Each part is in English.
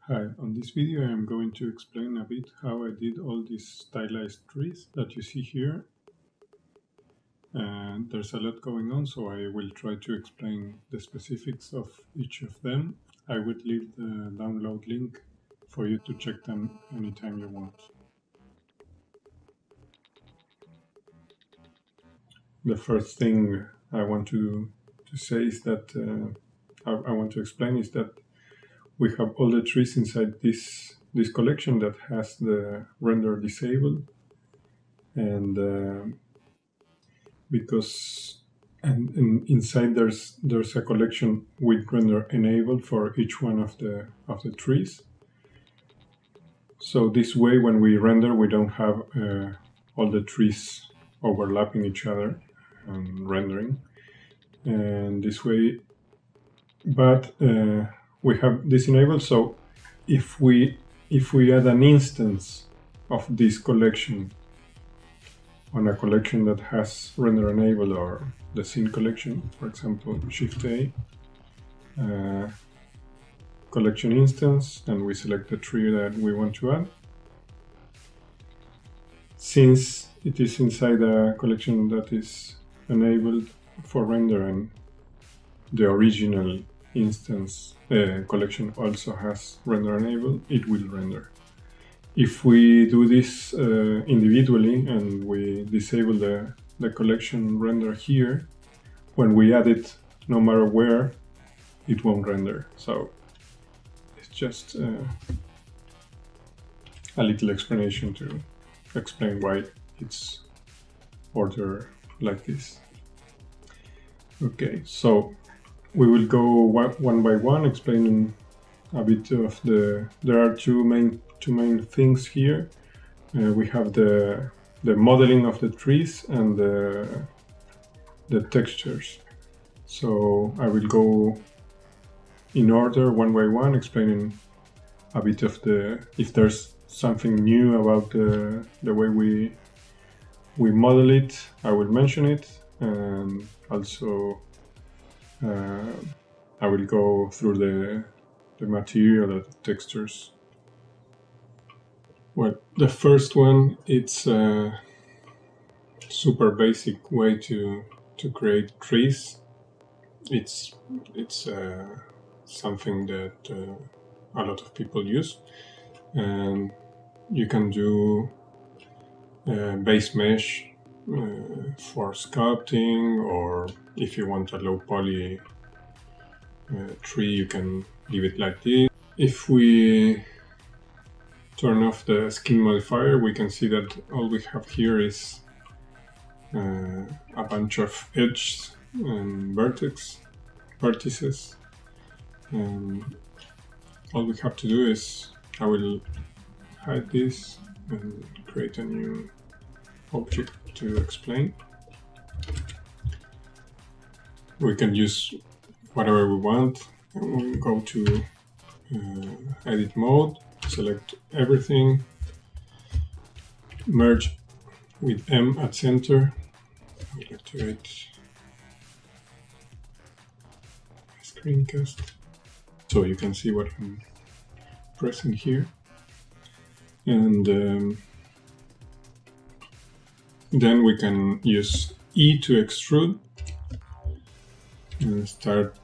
Hi, on this video I am going to explain a bit how I did all these stylized trees that you see here. And there's a lot going on, so I will try to explain the specifics of each of them. I would leave the download link for you to check them anytime you want. The first thing I want to say is that I want to explain is that we have all the trees inside this collection that has the render disabled, and inside there's a collection with render enabled for each one of the trees. So this way, when we render, we don't have all the trees overlapping each other and rendering. And this way, but we have this enabled. So if we add an instance of this collection on a collection that has render enabled, or the scene collection, for example, Shift A, collection instance, and we select the tree that we want to add. Since it is inside a collection that is enabled for render and the original instance collection also has render enabled, it will render. If we do this individually and we disable the collection render here, when we add it, no matter where, it won't render. So it's just a little explanation to explain why it's ordered like this. Okay, so we will go one by one, explaining a bit of there are two main things here. We have the modeling of the trees and the textures. So I will go in order, one by one, explaining a bit of if there's something new about the way we model it, I will mention it, and also I will go through the material, the textures. Well, the first one, it's a super basic way to create trees. It's something that a lot of people use, and you can do base mesh for sculpting, or if you want a low poly tree, you can leave it like this. If we turn off the skin modifier, we can see that all we have here is a bunch of edges and vertices, and all we have to do is, I will hide this and create a new object to explain. We can use whatever we want, and we'll go to edit mode, select everything, merge with M at center. I will activate screencast so you can see what I'm pressing here, and then we can use E to extrude and start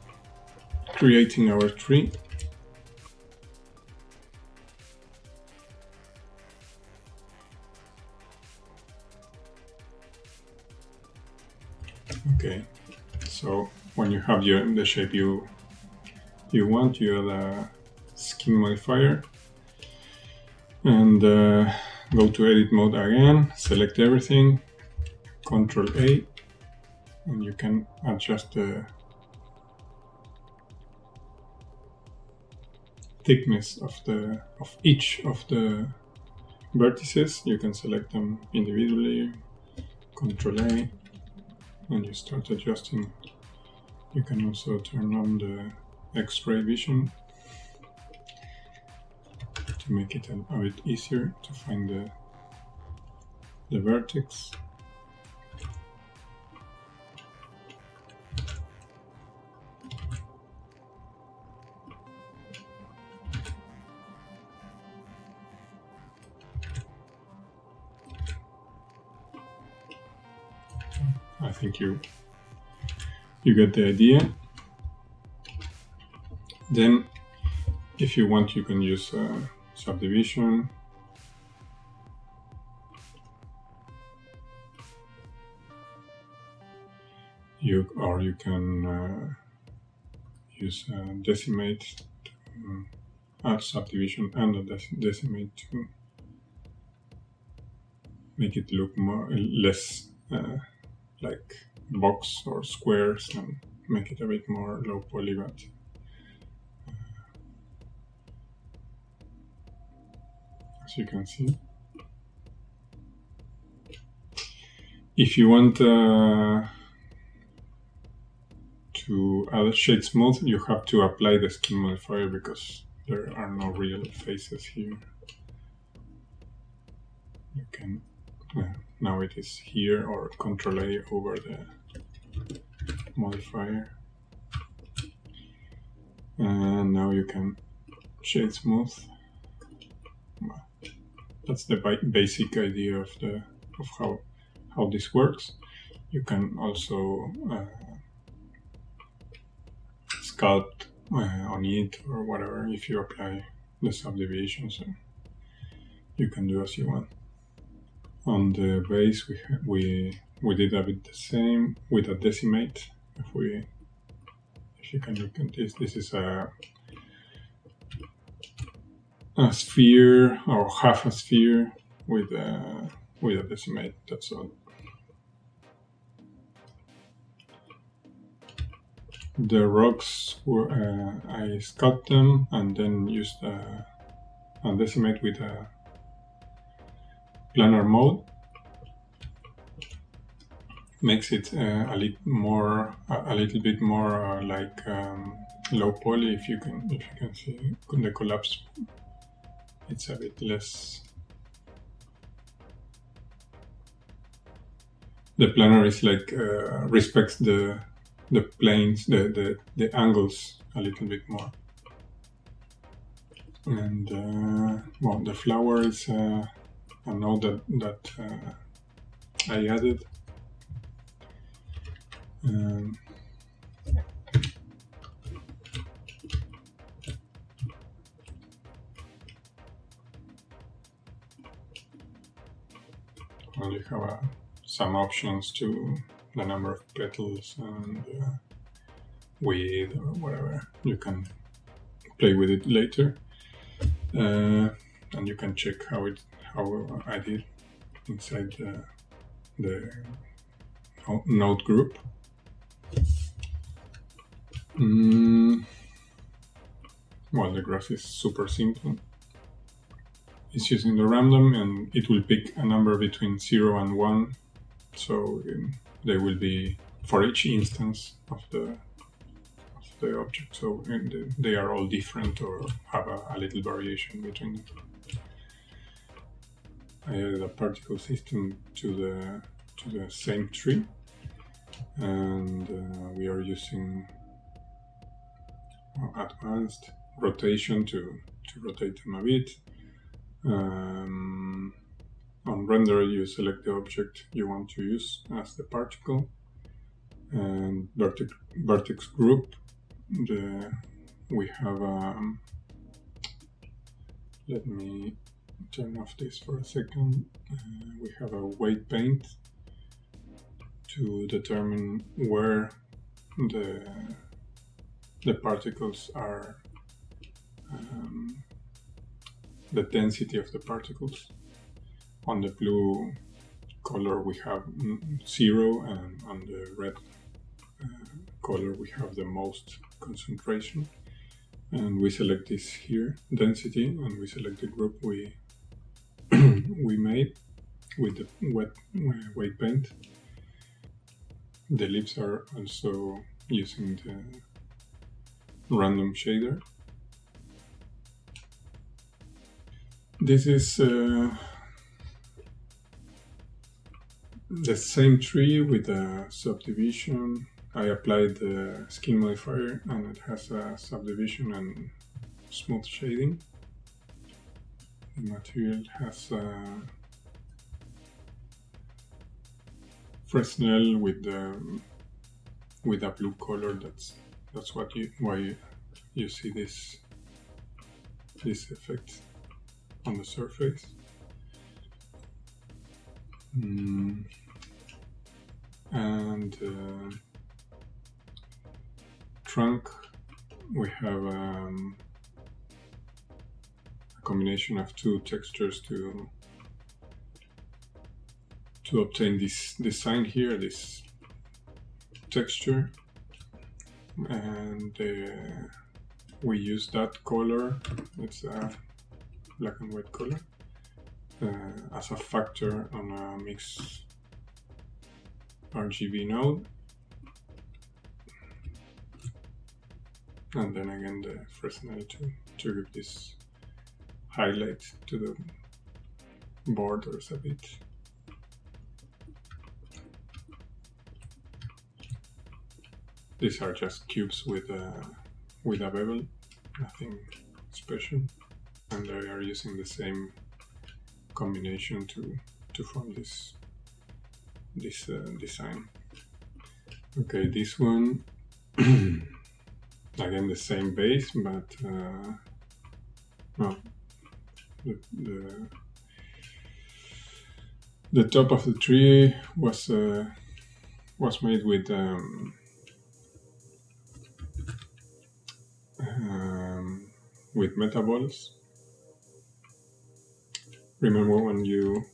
creating our tree. Okay, so when you have the shape you want, you add a skin modifier, and go to edit mode again, select everything, Ctrl A, and you can adjust the thickness of each of the vertices. You can select them individually, Ctrl A, and you start adjusting. You can also turn on the X-ray vision to make it a bit easier to find the vertex. I think you get the idea. Then, if you want, you can use subdivision. You can use decimate to add subdivision and a decimate to make it look less like box or squares and make it a bit more low poly, but as you can see, if you want to add shade smooth, you have to apply the skin modifier because there are no real faces here. You can now it is here, or Control A over the modifier, and now you can shade smooth. Well, that's the basic idea of how this works. You can also sculpt on it or whatever if you apply the subdivisions, and you can do as you want. On the base, we did a bit the same with a decimate. If you can look at this is a sphere or half a sphere with a decimate. That's all. The rocks were I sculpted them and then used a decimate with a planar mode. Makes it a little bit more like low poly. If you can see the collapse, it's a bit less. The planar is like respects the planes, the angles a little bit more. And well, the flower is a node that I added. Well, you have some options to the number of petals and width or whatever. You can play with it later, and you can check how I did inside the node group. Well, the graph is super simple. It's using the random, and it will pick a number between 0 and 1. So they will be for each instance of the object. So they are all different or have a little variation between them. I added a particle system to the same tree, and we are using advanced rotation to rotate them a bit. On render, you select the object you want to use as the particle, and vertex group. We have let me turn off this for a second. We have a weight paint to determine where the particles are, the density of the particles. On the blue color we have 0, and on the red color we have the most concentration. And we select this here, density, and we select the group we made with the weight paint. The leaves are also using the random shader. This is the same tree with a subdivision. I applied the skin modifier, and it has a subdivision and smooth shading. The material has Fresnel with a blue color. That's why you see this effect on the surface. And trunk, we have a combination of two textures to obtain this design here, this texture, and we use that color, it's a black and white color, as a factor on a mix RGB node, and then again the Fresnel to give this highlight to the borders a bit. These are just cubes with a bevel, nothing special, and they are using the same combination to form this design. Okay, this one again the same base, but the top of the tree was made with metaballs. Remember, when you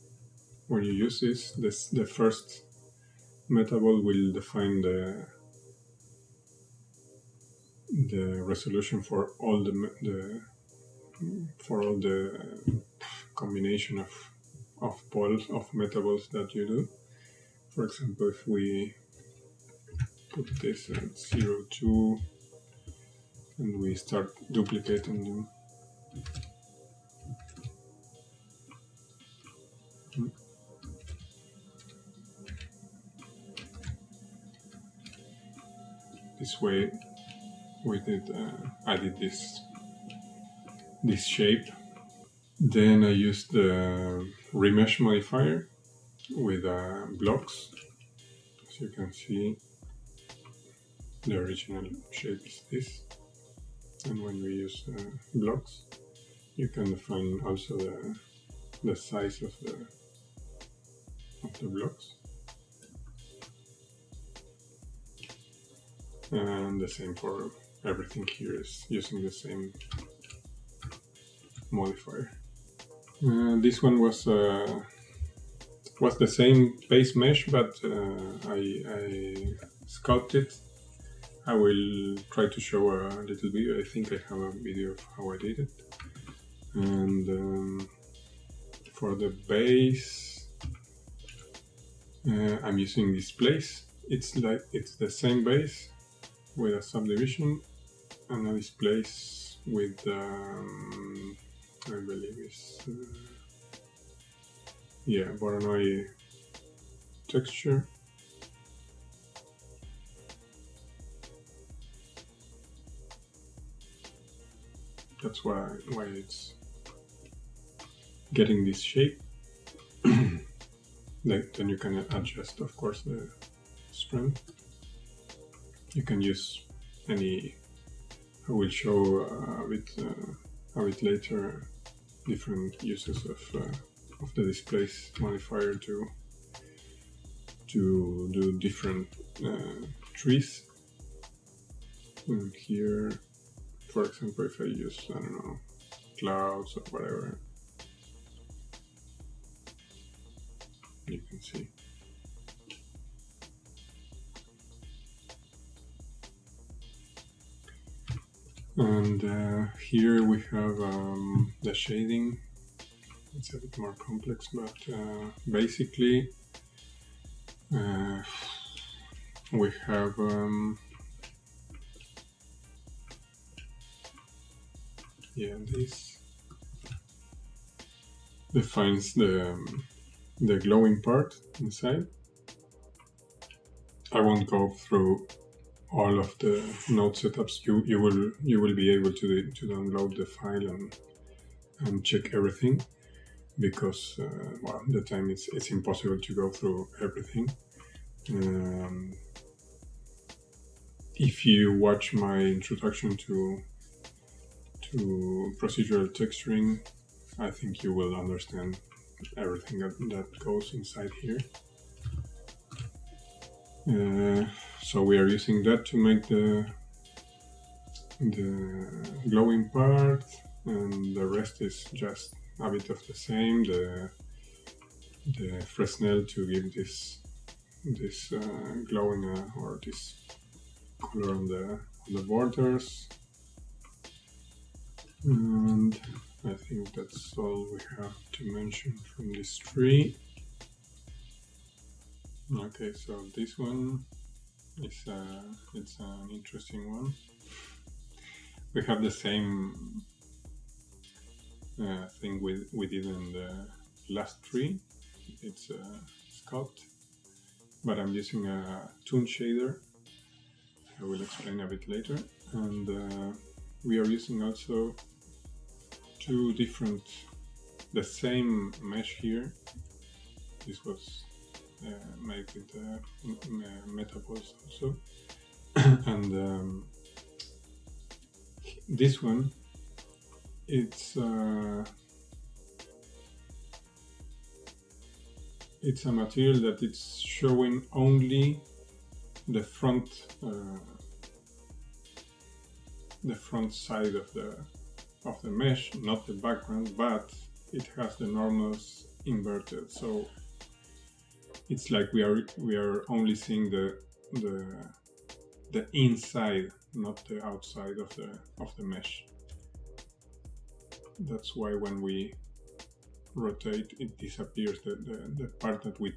use this, the first metaball will define the resolution for all the combination of balls of metaballs that you do. For example, if we put this at 0.2 and we start duplicating them, this way I did this shape. Then I used the remesh modifier with blocks. As you can see, the original shape is this, and when we use blocks, you can define also the size of the blocks. And the same for everything here, is using the same modifier. This one was the same base mesh, but I sculpted. I will try to show a little video. I think I have a video of how I did it. And for the base, I'm using this place. It's the same base with a subdivision, and this place with I believe it's Voronoi texture. That's why it's getting this shape. Then you can adjust, of course, the strength. You can use any. I will show a bit later different uses of the displace modifier to do different trees. And here, for example, if I use, I don't know, clouds or whatever, you can see. And here we have the shading. It's a bit more complex, but basically we have this defines the glowing part inside. I won't go through all of the node setups. You will be able to download the file and check everything, because the time it's impossible to go through everything. If you watch my introduction to procedural texturing, I think you will understand everything that goes inside here. So we are using that to make the glowing part, and the rest is just a bit of the same. The Fresnel to give this glowing or this color on the borders, and I think that's all we have to mention from this tree. Okay, so this one is it's an interesting one. We have the same thing we did in the last tree. It's sculpt, but I'm using a toon shader. I will explain a bit later. And we are using also two different, the same mesh here. This was made with Metapols also. And this one, it's a material that it's showing only the front side of the mesh, not the background, but it has the normals inverted. So it's like we are only seeing the inside, not the outside of the mesh. That's why when we rotate, it disappears. The part that we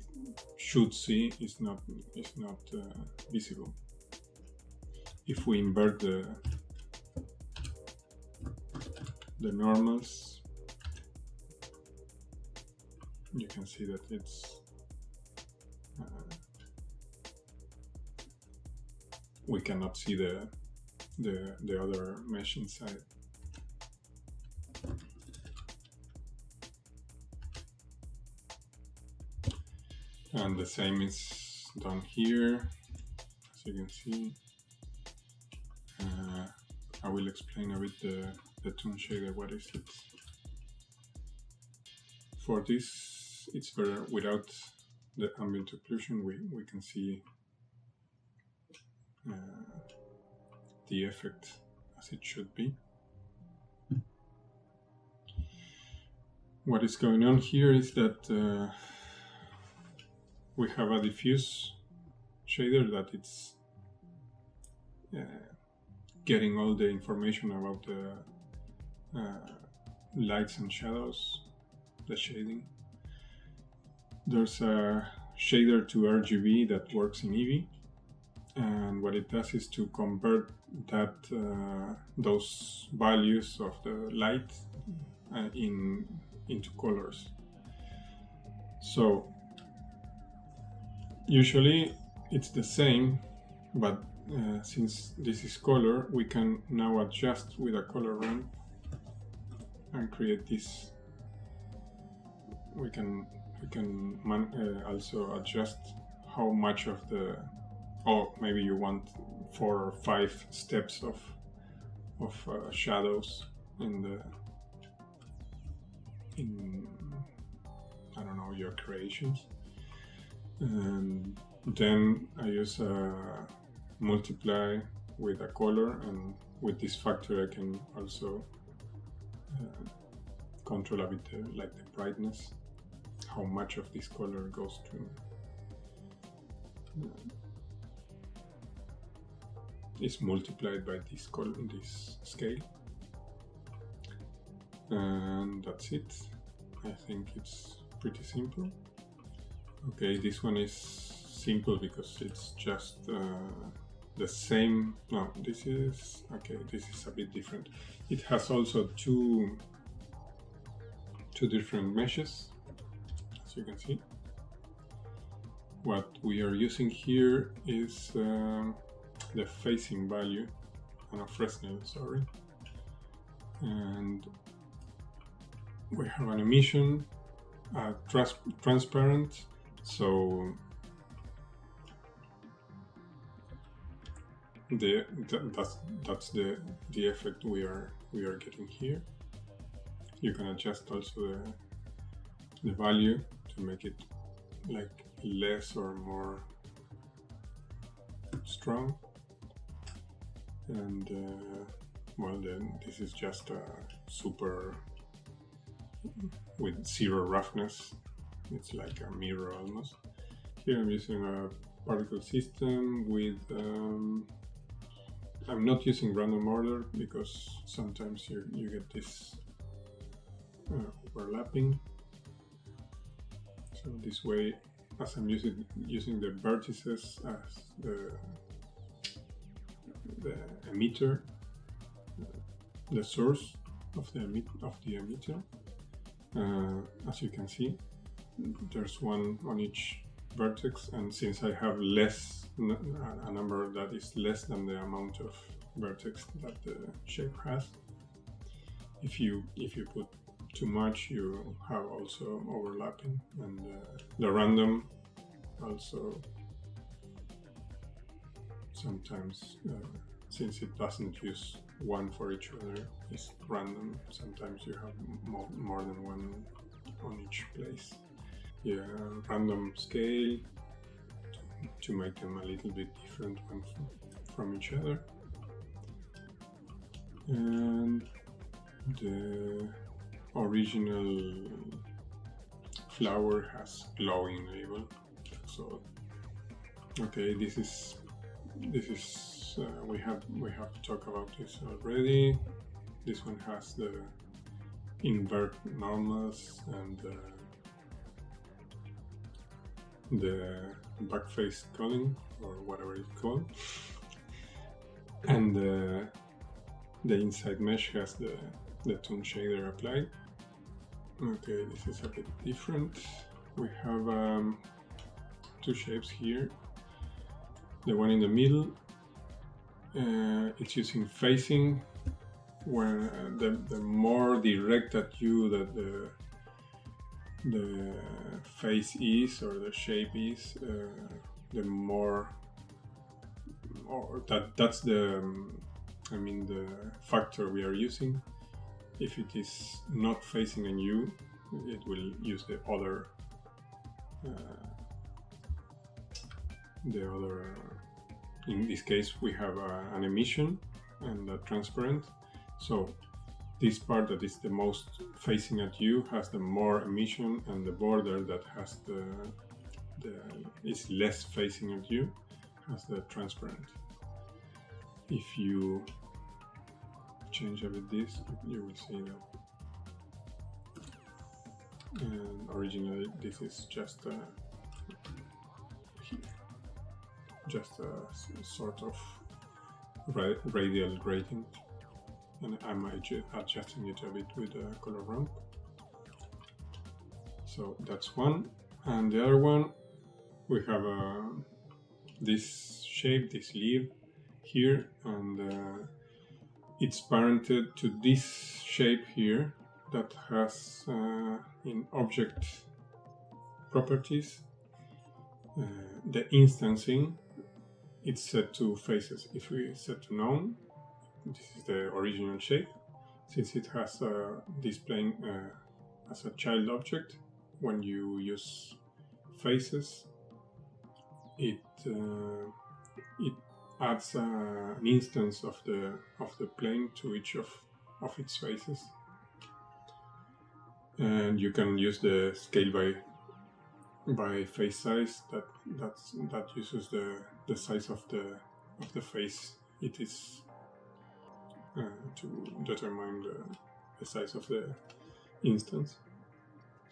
should see is not visible. If we invert the normals, you can see that it's we cannot see the other mesh inside. And the same is done here, as you can see. I will explain a bit the toon shader. What is it? For this, it's better without the ambient occlusion. We can see the effect as it should be. What is going on here is that we have a diffuse shader that it's getting all the information about the lights and shadows, the shading. There's a shader to RGB that works in Eevee, and what it does is to convert that those values of the light into colors. So usually it's the same, but since this is color, we can now adjust with a color ramp and create this. We can also adjust how much of the, or maybe you want 4 or 5 steps of shadows in I don't know, your creations. And then I use a multiply with a color, and with this factor I can also control a bit like the brightness, how much of this color goes to is multiplied by this color, this scale, and that's it. I think it's pretty simple. Okay, this one is simple because it's just the same. No, this is okay. This is a bit different. It has also two different meshes, as you can see. What we are using here is the facing value, and a Fresnel, sorry, and we have an emission, transparent. So that's the effect we are getting here. You can adjust also the value to make it like less or more strong. And well, then this is just a super with zero roughness. It's like a mirror almost. Here I'm using a particle system with I'm not using random order because sometimes you get this overlapping. So this way, as I'm using the vertices as the emitter, the source of the emitter, as you can see, there's one on each vertex, and since I have a number that is less than the amount of vertex that the shape has, if you put too much, you have also overlapping, and the random also sometimes, since it doesn't use one for each other, it's random. Sometimes you have more than one on each place. Yeah, random scale to make them a little bit different from each other. And the original flower has glowing label. So okay, this is we have talked about this already. This one has the invert normals and the backface culling, or whatever it's called, and the inside mesh has the tone shader applied. Okay, this is a bit different. We have two shapes here. The one in the middle, it's using phasing, where the more direct at you that the face is, or the shape is, the more, or that's the the factor we are using. If it is not facing on you, it will use the other in this case we have an emission and a transparent. So this part that is the most facing at you has the more emission, and the border that has the is less facing at you has the transparent. If you change a bit this, you will see that. And originally this is just a sort of radial gradient, and I'm adjusting it a bit with a color ramp. So that's one, and the other one, we have this shape, this leaf here, and it's parented to this shape here that has in object properties the instancing. It's set to faces. If we set to known, this is the original shape. Since it has displaying as a child object, when you use faces, it adds an instance of the plane to each of its faces, and you can use the scale by face size. That uses the size of the face it is to determine the size of the instance.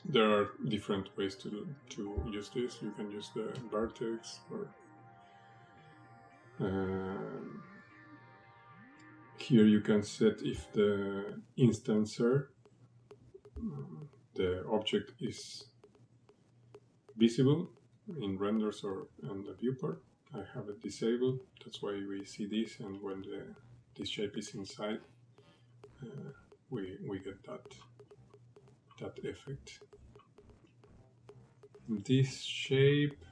There are different ways to use this. You can use the vertex, or here you can set if the instancer, the object, is visible in renders or on the viewport. I have it disabled, that's why we see this, and when this shape is inside, we get that effect. This shape,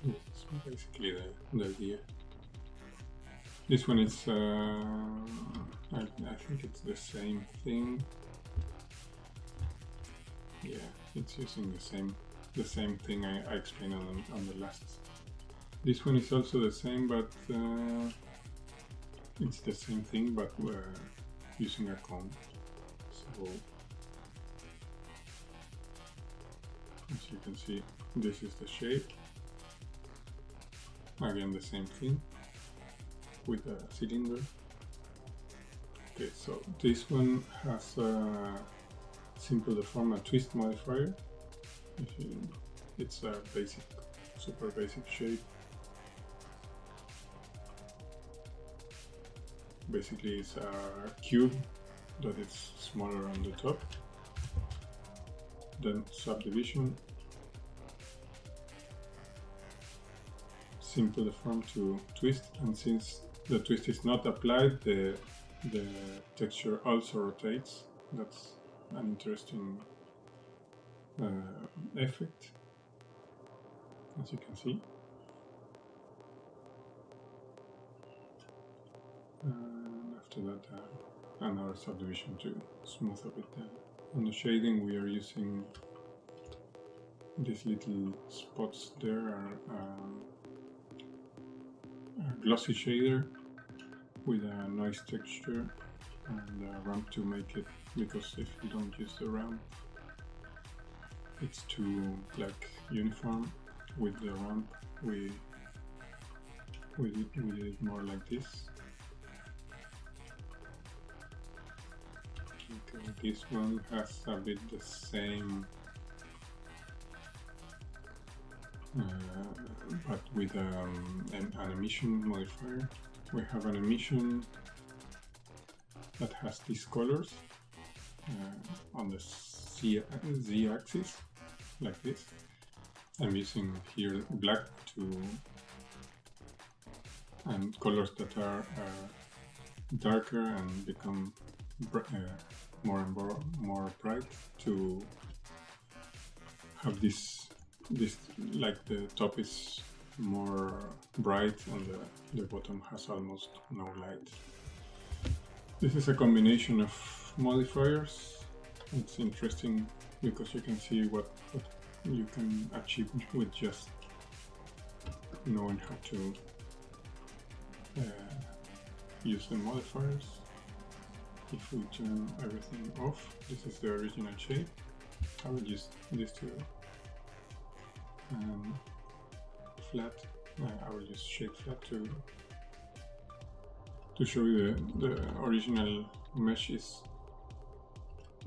That's basically the idea. This one is, I think it's the same thing. Yeah, it's using the same thing I explained on the last. This one is also the same, but it's the same thing, but we're using a cone. So as you can see, this is the shape. Again, the same thing with a cylinder. Okay, so this one has a simple deform, a twist modifier. It's a basic, super basic shape. Basically, it's a cube that is smaller on the top. Then subdivision. Simple deform to twist, and since the twist is not applied, the texture also rotates. That's an interesting effect, as you can see. And after that, another subdivision to smooth a bit. On the shading, we are using these little spots there are a glossy shader with a noise texture and a ramp to make it, because if you don't use the ramp, it's too like uniform. With the ramp, we did it more like this. Okay, this one has a bit the same, but with an emission modifier. We have an emission that has these colors on the z-axis, like this. I'm using here black and colors that are darker and become more and more bright, to have this like the top is more bright and the bottom has almost no light. This is a combination of modifiers. It's interesting because you can see what you can achieve with just knowing how to use the modifiers. If we turn everything off, this is the original shape. I will use this to flat. I will use shape flat to show you the original mesh is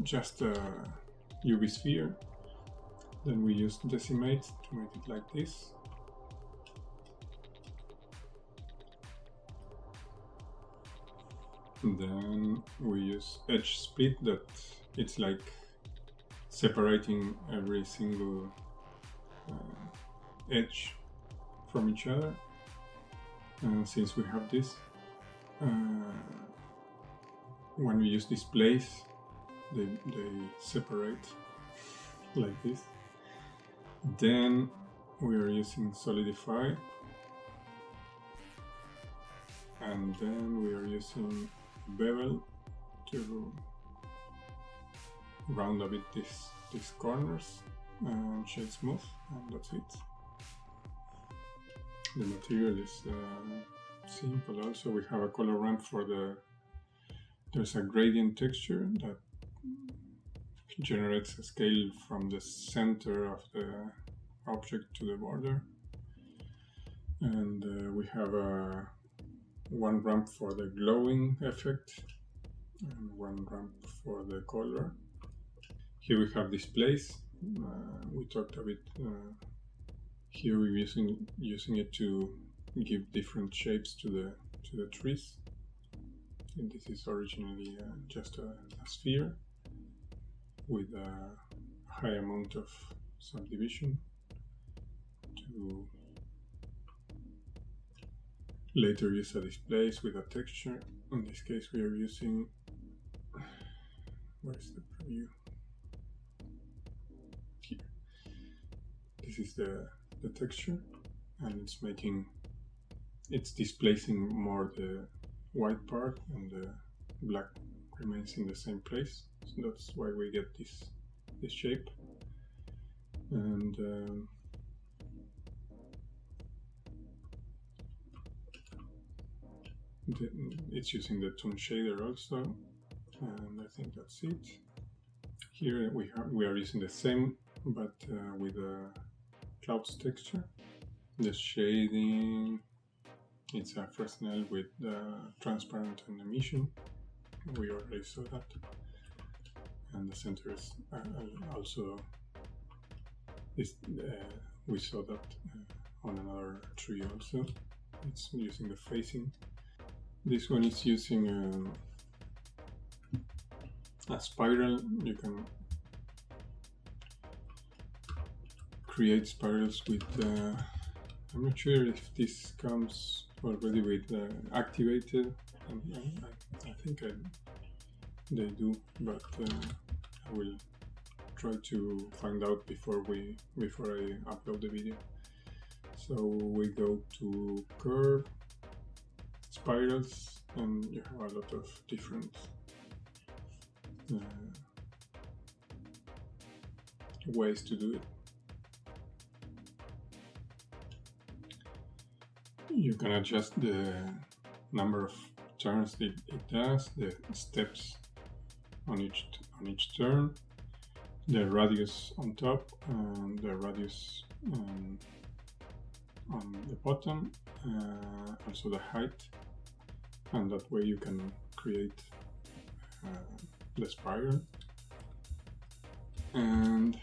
just a UV sphere. Then we use decimate to make it like this. And then we use edge split, that it's like separating every single edge from each other. And since we have this, when we use displays, they separate like this. Then we are using solidify, and then we are using bevel to round a bit these corners and shade smooth, and that's it. The material is simple. Also, we have a color ramp for there's a gradient texture that generates a scale from the center of the object to the border, and we have one ramp for the glowing effect and one ramp for the color. Here we have displays. We talked a bit. Here we're using it to give different shapes to the trees. And this is originally just a sphere with a high amount of subdivision to later use a displace with a texture. In this case we are using, where is the preview? Here. This is the texture, and it's displacing more the white part, and the black remains in the same place. So that's why we get this shape. And it's using the tone shader also, and I think that's it. Here we are using the same, but with a clouds texture. The shading, it's a Fresnel with transparent and emission. We already saw that. And the center is also, we saw that on another tree also. It's using the facing. This one is using a spiral. You can create spirals with, I'm not sure if this comes already with activated. I think they do, but I will try to find out before I upload the video. So we go to curve, spirals, and you have a lot of different ways to do it. You can adjust the number of turns it does, the steps on each turn, the radius on top, and the radius on the bottom, also the height, and that way you can create the spiral. And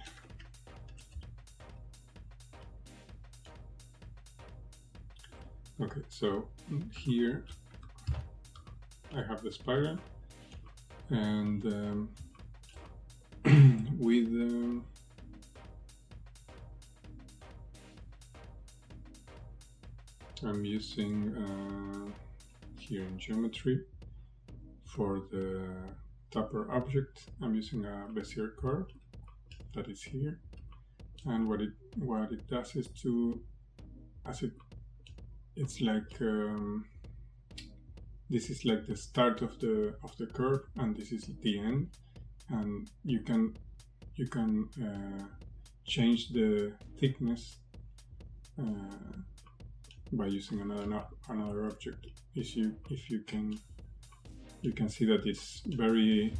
okay, so here I have the spiral, and with I'm using here in geometry for the tapper object. I'm using a Bezier curve that is here, and what it does is it's like this is like the start of the curve, and this is the end, and you can change the thickness by using another object. If you can see that it's very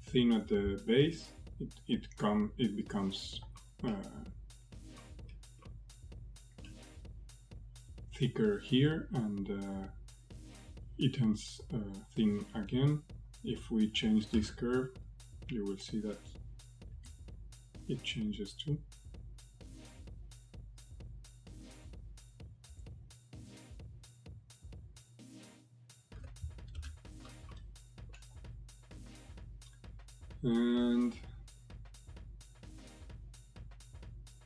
thin at the base. It becomes thicker here, and it ends thin again. If we change this curve, you will see that it changes too. And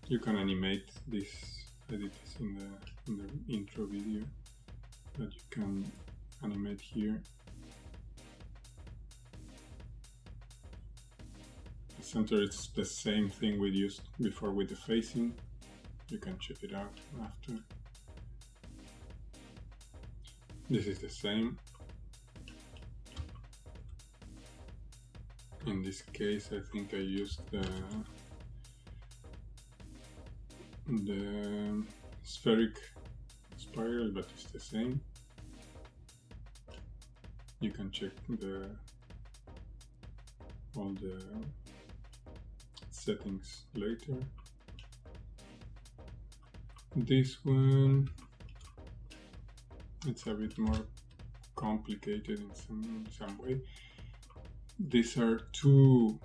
you can animate this. I did this in the intro video, that you can animate here. The center, it's the same thing we used before with the facing. You can check it out after. This is the same. In this case, I think I used the spheric spiral, but it's the same. You can check all the settings later. This one, it's a bit more complicated in some way. These are two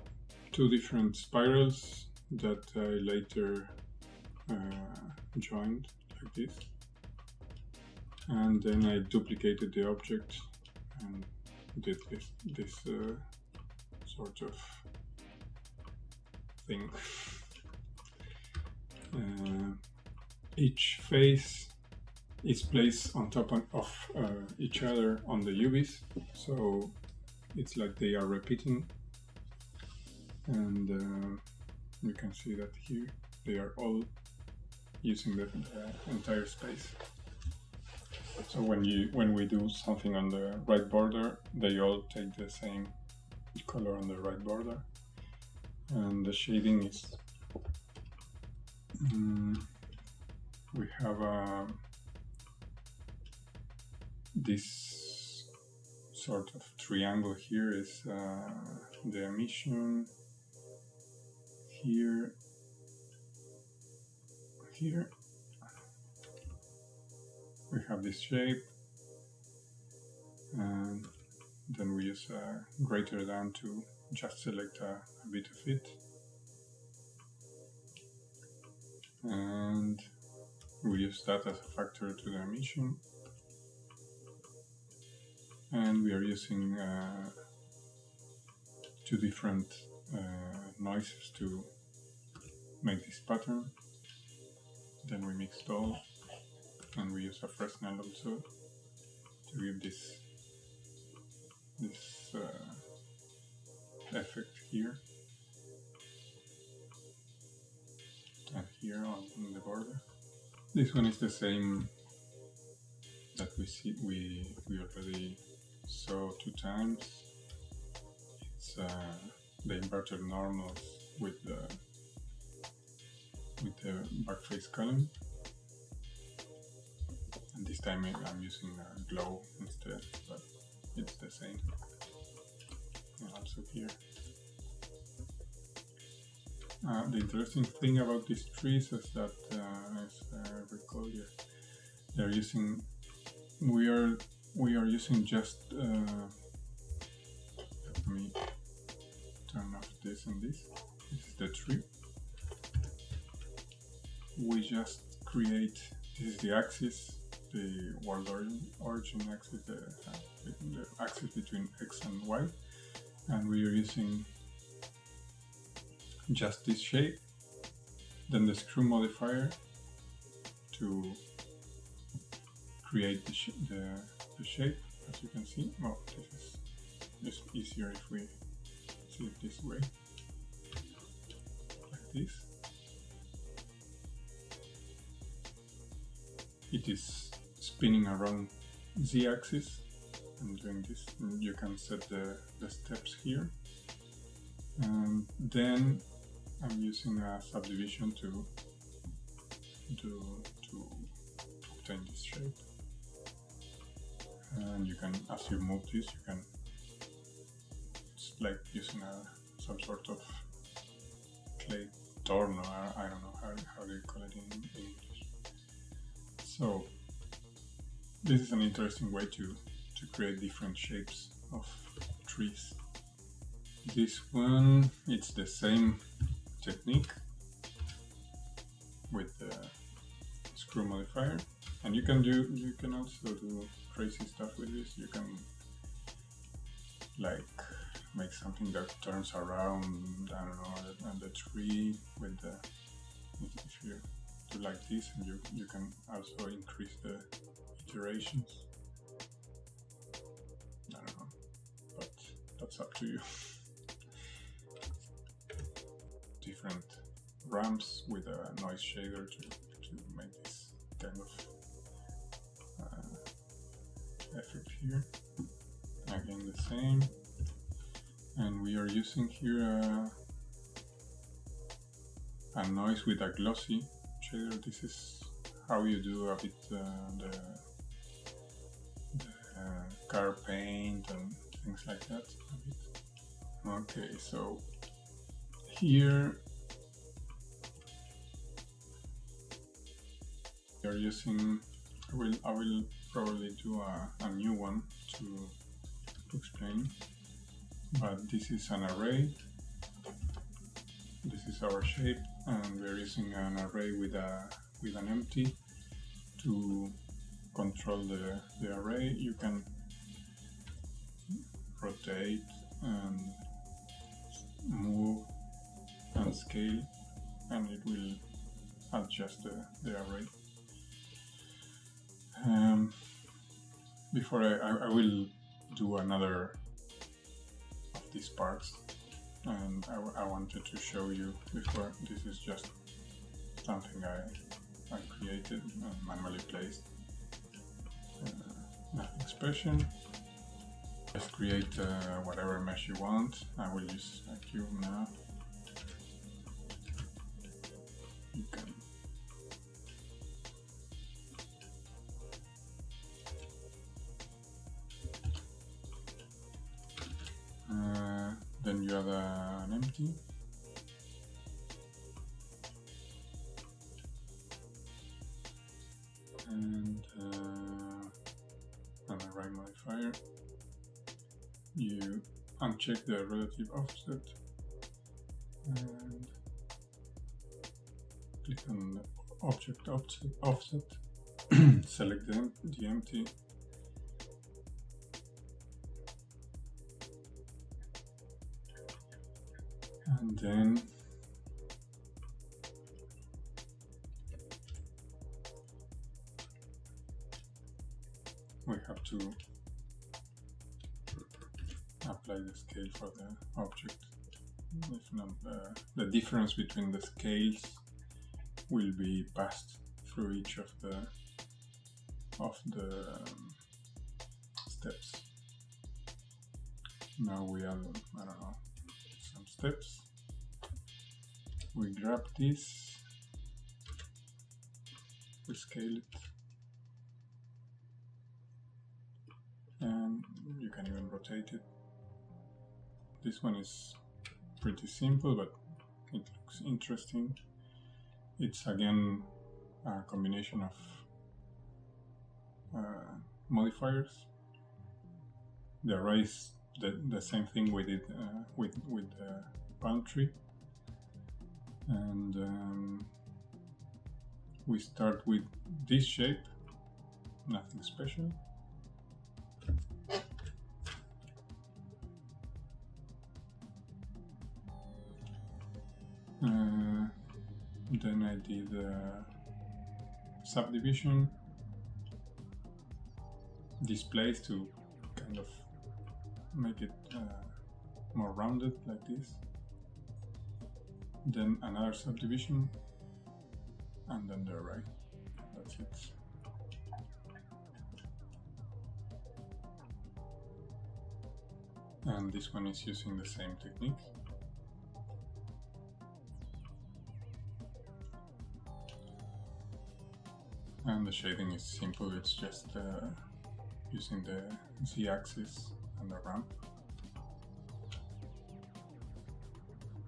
different spirals that I later joined like this, and then I duplicated the object and did this sort of thing. Each face is placed on top of each other on the UVs, so it's like they are repeating, and you can see that here they are all using the entire space. So when we do something on the right border, they all take the same color on the right border, and the shading is we have this sort of triangle here is the emission here, we have this shape, and then we use greater than to just select a bit of it, and we use that as a factor to the emission, and we are using two different noises to make this pattern. Then we mix it all, and we use a Fresnel also to give this effect here and here on the border. This one is the same that we already saw 2 times. It's the inverted normals with the backface column, and this time I'm using a glow instead, but it's the same. And also here. The interesting thing about these trees is that, as I recall here, they're using. We are using just. Let me turn off this and this. This is the tree. We just create. This is the axis, the world origin axis, the axis between X and Y, and we are using just this shape, then the screw modifier to create the shape, as you can see. Well, this is just easier if we see it this way, like this. It is spinning around Z-axis. I'm doing this, and you can set the steps here, and then I'm using a subdivision to obtain this shape. And you can, as you move this, you can, it's like using some sort of clay torno, I don't know how they call it in English. So this is an interesting way to create different shapes of trees. This one, it's the same technique with the screw modifier, and you can also do crazy stuff with this. You can like make something that turns around, I don't know, and the tree with the, if you do like this, and you can also increase the iterations. I don't know, but that's up to you. Different ramps with a noise shader to make this kind of effect here. Again, the same. And we are using here a noise with a glossy shader. This is how you do a bit the car paint and things like that a bit. Okay, so here we are using, I will probably do a new one to explain, but this is an array. This is our shape, and we're using an array with an empty to control the array. You can rotate and move and scale, and it will adjust the array. Before I will do another of these parts, and I wanted to show you before. This is just something I created and manually placed. Nothing special. Just create whatever mesh you want. I will use a cube now. You can then you add an empty. And an array modifier. You uncheck the relative offset and click on the object offset, select the empty, and then we have to apply the scale for the object. If not, the difference between the scales will be passed through each of the steps. Now we add, I don't know, some steps. We grab this, we scale it, and you can even rotate it. This one is pretty simple, but it looks interesting. It's again a combination of modifiers. The array is the same thing we did with the palm tree, and we start with this shape, nothing special. Then I did subdivision displays to kind of make it more rounded like this. Then another subdivision, and then the array. That's it. And this one is using the same technique. And the shading is simple, it's just using the z-axis and the ramp.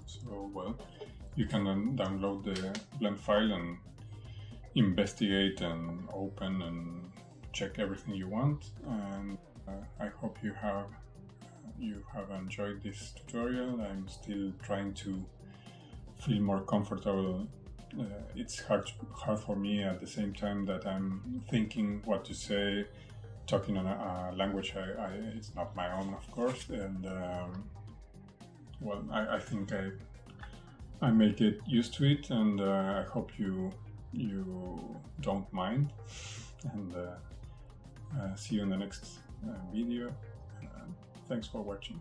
So, well, you can then download the blend file and investigate and open and check everything you want. And I hope you have enjoyed this tutorial. I'm still trying to feel more comfortable. It's hard for me at the same time that I'm thinking what to say, talking in a language it's not my own, of course, and well, I think I may get used to it, and I hope you don't mind, and see you in the next video. Thanks for watching.